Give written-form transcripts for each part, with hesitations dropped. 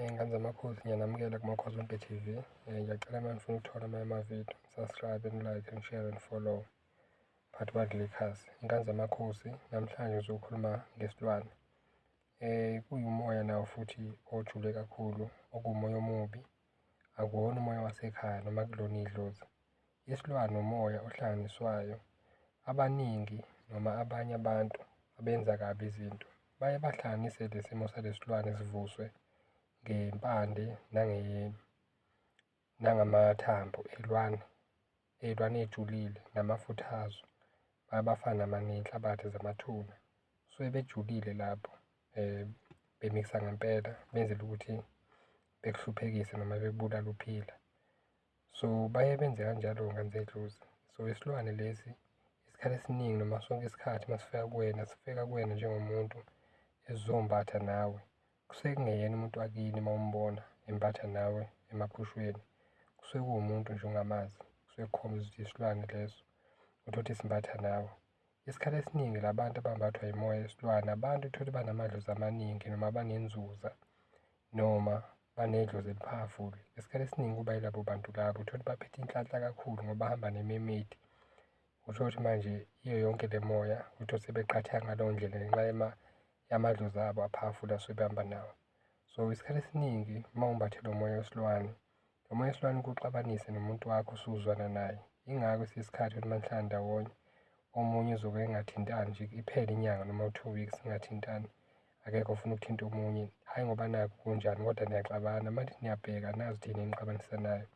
Ngani zamakhosi, ngiyanamukela kuMakhosi Wonke TV. Ngiyacela manje ngifuna ukuthola amanye amavidiyo, subscribe and like and share and follow phakathi kwadlula ikhasi. Ngani zamakhosi, namhlanje ngizokhuluma ngesilwane. Kuyumoya nawo futhi ojule kakhulu, okuwumoya omubi, akuwona umoya wasekhaya noma kulona idlozi. Isilwane umoya ohlanganiswayo. Abaningi noma abanye abantu abenza kabi izinto baye bahlanganise le simo sale silwane sivuswe ngempande nangamathambo ey'lwane ey'julile namafuthazo, bayabafana ney'nhlabathi zamathuna. Suke bejulile lapho bemikisa ngempela, benzela ukuthi bekuhluphekise noma bekubulale uphila. So baye benze kanjalo-ke ngani zedlozi. So isilwane lesi isikhathi esiningi noma sonke isikhathi masifika kuwena, sifika kuwena njengomuntu esizombatha nawe. Kusuke kungeyena umuntu wakini uma umbona embatha nawe emaphushweni, kusuke kuwumuntu nje ongamazi, kusuke kukhombisa ukuthi isilwane leso utholukuthi simbatha nawe. Isikhathi esiningi la bantu abambathwa yimoya yesilwane, abantu uthole banamadlozi amaningi noma banenzuza noma banedlozi eli-powerful. Isikhathi esiningi kuba yilabo bantu labo, uthole baphethe inhlanhla kakhulu ngoba bahamba nememedi. Uthole ukuthi manje iyo yonke le moya uthole sebeqhatheka ngaleyo ndlela ngenxa yamadlozi abo a-powerful asuke behamba nawo. So isikhathi esiningi uma umbathe lo moya wesilwane, lo moya wesilwane ukuxabanise nomuntu wakho usuzwana naye. Yingakho kwesinye isikhathi uma nihlala ndawonye, omunye uzobe engathintani nje iphele inyanga noma u-2 weeks ningathintani, akekho ofuna ukuthinta omunye. Hhayi ngoba nakhu kunjani kodwa niyaxabana, manje niyabheka nazi ukuthi enixabanisanayo,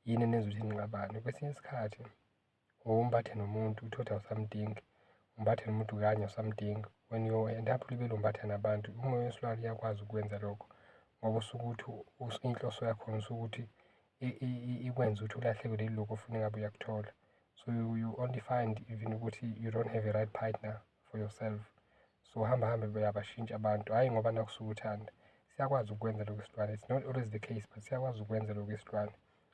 yini enenza ukuthi nixabane. Kwesinye isikhathi umbathe nomuntu uthole ukuthi awusamdingi, umbathe nomuntu kanye awusamdingi. When you end up ulibele umbatha nabantu, umoya wesilwane iyakwazi ukwenza lokho ngoba usuke ukuthi inhloso yakhona usuke ukuthi ikwenza ukuthi ulahlekelwe yilokhu ofuna engabe uyakuthola. So you only find even ukuthi you don't have a right partner for yourself. So hamba uyabashintsha abantu, hhayi ngoba nakusuke uthanda. Siyakwazi ukwenza lokhu isilwane, it's not always the case, but siyakwazi ukwenza lokhu isilwane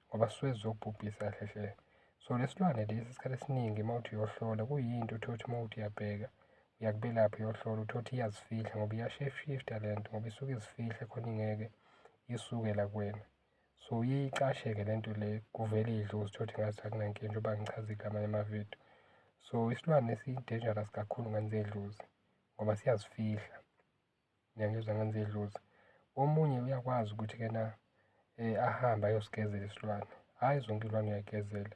ngoba sisuke sizokubhubhisa kahle hle. So le silwane lesi isikhathi esiningi uma uthi uyohlola, kuyinto uthole ukuthi uma uthi uyabheka, uyakubelapha uyohlola, uthole ukuthi iyazifihla ngoba iyashifta le nto ngoba isuke izifihla khona ingeke isuke la kuwena. So iyicashe-ke le nto le, kuvele idlozi uthole ukuthi ngathi akunankinga njengoba ngichazile amanye amavidiyo. So isilwane esi-dangerous kakhulu ngani zedlozi ngoba siyazifihla, ngiyangizwa ngani zedlozi. Omunye uyakwazi ukuthi-kena ahambe ayosigezela isilwane, hhayi zonke iy'lwane uyay'gezela.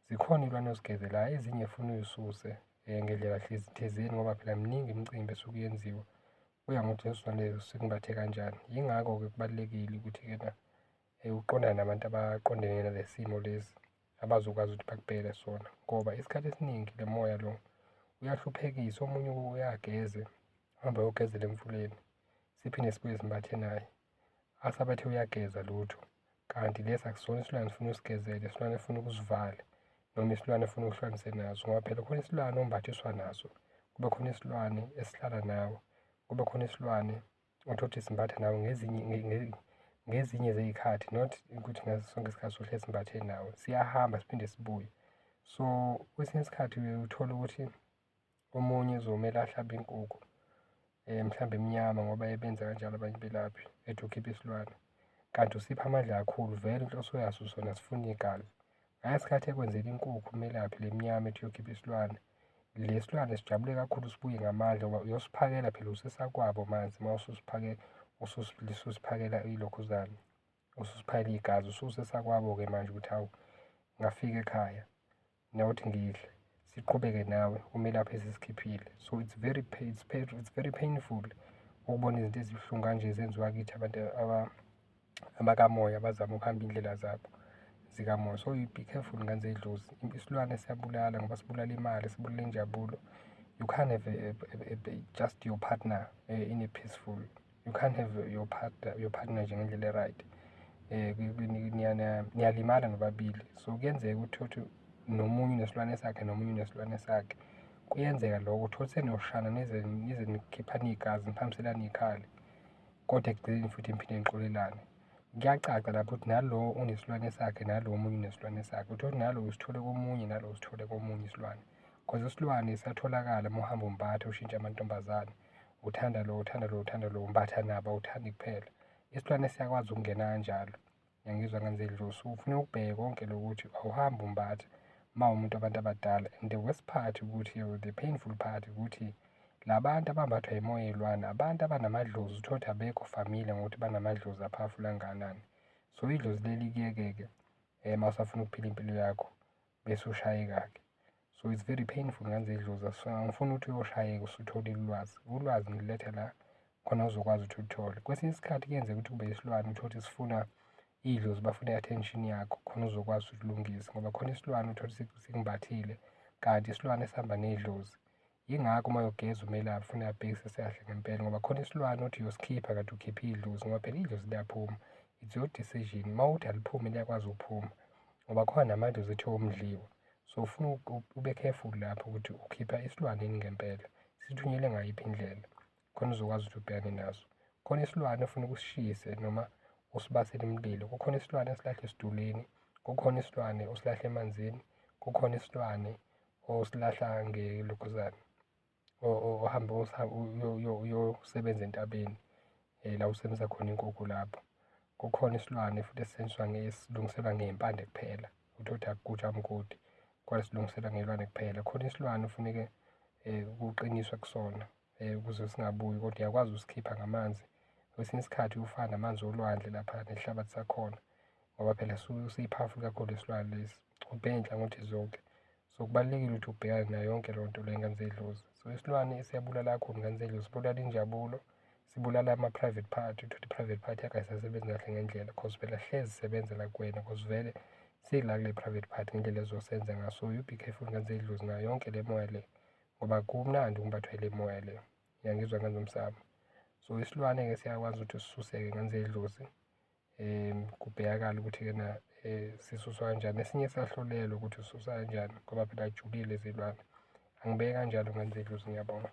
Zikhona iy'lwane ozigezelayo, ezinye funa uy'suse ngendlela thizeni ngoba phela miningi imicimbi esuke yenziwa, kuya ngokuthi leso silwane leso sikumbathe kanjani. Yingakho-ke kubalulekile ukuthi-kena uqondane nabantu abaqondene nale simo lesi, abazokwazi ukuthi bakubheke sona ngoba isikhathi esiningi le moya lo uyahluphekisa. Omunye uyageze, hamba ayogezela emfuleni, siphinde sibuye simbathe naye, asabathe uyageza lutho, kanti lesi akusona isilwane esifuna usigezele, isilwane esifuna ukusivale noma isilwane efuna ukuhlukanise naso ngoba phela khona isilwane ombathiswa naso, kube khona isilwane esihlala nawe, kube khona isilwane uthole ukuthi simbatha nawe ngezinye zey'khathi, not ukuthi ngaso sonke isikhathi sohlezi simbathe nawe, siyahamba siphinde sibuye. So kwesinye isikhathi uye uthole ukuthi omunye uzomele ahlabe inkukhu mhlawumbe emnyama ngoba benza kanjalo abanye belaphi, ethi ukhipha isilwane, kanti usipha amandla kakhulu, vele inhloso yaso sona sifuna igazi. Ngaleso sikhathi ekwenzela inkukhu umelaphi le mnyama ethi uyokhipha isilwane, le silwane sijabule kakhulu sibuye ngamandla ngoba uyosiphakela phela usesakwabo manzi uma ususiphakela ilokhuzana, ususiphakela igazi, ususesakwabo-ke manje ukuthi hawu ngafika ekhaya nawuthi ngidle, siqhubeke nawe umelaphi esesikhiphile. So it's very painful ukubona izinto ezibuhlungu kanje zenziwa kithi abantu abakamoya abazama ukuhamba iy'ndlela zabo zikamoya. So you be careful ngani zedlozi. Isilwane siyabulala ngoba sibulala imali, sibulala injabulo. You can't have just your partner in a peaceful, you can't have your partner nje ngendlela e-right. Niyalimala nobabili. So kuyenzeka ukuthi nomunye unesilwane sakhe nomunye unesilwane sakhe, kuyenzeka lokho, uthole seniyoshana nize nikhiphane igazi, niphambiselane iy'khali kodwa ekugcineni futhi niphinde nixolelane. Kuyacaca lapho ukuthi nalo unesilwane sakhe nalo omunye unesilwane sakhe, uthole ukuthi nalo usithole komunye nalo usithole komunye isilwane, cause isilwane siyatholakala uma uhamba umbatha ushintsha amantombazane, uthanda lo, uthanda lo, uthanda lo, umbatha nabo, awuthandi kuphela. isilwane siyakwazi ukungena kanjalo, ngiyangizwa ngane zedlozi. So ufune ukubheke konke lokuthi awuhambi umbatha uma umuntu abantu abadala. And the worst part ukuthi, the painful part ukuthi la bantu abambathwa imoya yey'lwane abantu abanamadlozi, uthole ukuthi abekho famile ngokuthi banamadlozi aphafula kangakanani. So idlozi leli kuyeke-ke uma usafuna ukuphila impilo yakho bese ushayeka-ke. So it's very painful ngane zedlozi. Angifuni ukuthi uyoshayeka usutholile ulwazi. Ulwazi ngiletha la khona uzokwazi ukuthi uthole. Kwesinye isikhathi kuyenzeka ukuthi kube isilwane uthole ukuthi sifuna idlozi, bafuna i-attention yakho khona uzokwazi ukuthi ulungise, ngoba khona isilwane uthole sikumbathile kanti isilwane esihamba nedlozi. Yingakho uma uyogeza umelaphi ufuna uyabhekisisa kahle ngempela, ngoba khona isilwane uthi uyosikhipha kanti ukhiphe idlozi, ngoba phela idlozi liyaphuma. It's your decision, uma uthi aliphume liyakwazi ukuphuma ngoba khona namadlozi ethiwa umdliwa. So ufuna ube careful lapho ukuthi ukhipha isilwane yini ngempela, sithunyelwe ngayiphi indlela khona uzokwazi ukuthi ubhekane naso. Khona isilwane ofuna ukusishise noma usibasele umlilo, kukhona isilwane esilahle esidulini, kukhona isilwane osilahle emanzini, kukhona isilwane osilahla ngelokhuzana ohamba uyosebenza entabeni la usebenza khona inkukhu lapho. Kukhona isilwane futhi esilungiselwa ngey'mpande kuphela, uthole ukuthi akugujwa mgodi kodwa silungiselwa ngey'lwane kuphela. Khona isilwane kufuneke kuqiniswe kusona ukuze singabuyi, kodwa uyakwazi ukusikhipha ngamanzi. Kwesinye isikhathi ufana namanzi olwandle lapha nesihlabathi sakhona, ngoba phela siyi-powerful kakhulu isilwane lesi, ubheke iy'nhlangothi zonke. So kubalulekile ukuthi ubhekane nayo yonke leyo nto leyo ngane zedlozi. So isilwane siyabulala kakhulu ngane zedlozi, sibulala injabulo, sibulala ama-private part, uthole i-private part yakho ayisasebenzi kahle ngendlela cause phela hlezi sebenza la kuwena cause vele sikula kule private part ngendlela ezosenza ngaso. So you be careful ngane zedlozi ngayo yonke le moya le, ngoba kumnandi ukumbathwa ile moya le, ngiyangizwa ngane zomsamo. So isilwane-ke siyakwazi ukuthi sisuseke ngane zedlozi, kubhekakale ukuthi-ke na sisuswa kanjani. Esinye siyahlolelwa ukuthi sisuswa kanjani ngoba phela ajulile lezi iy'lwane. Angibeke kanjalo ngane zedlozi, ngiyabonga.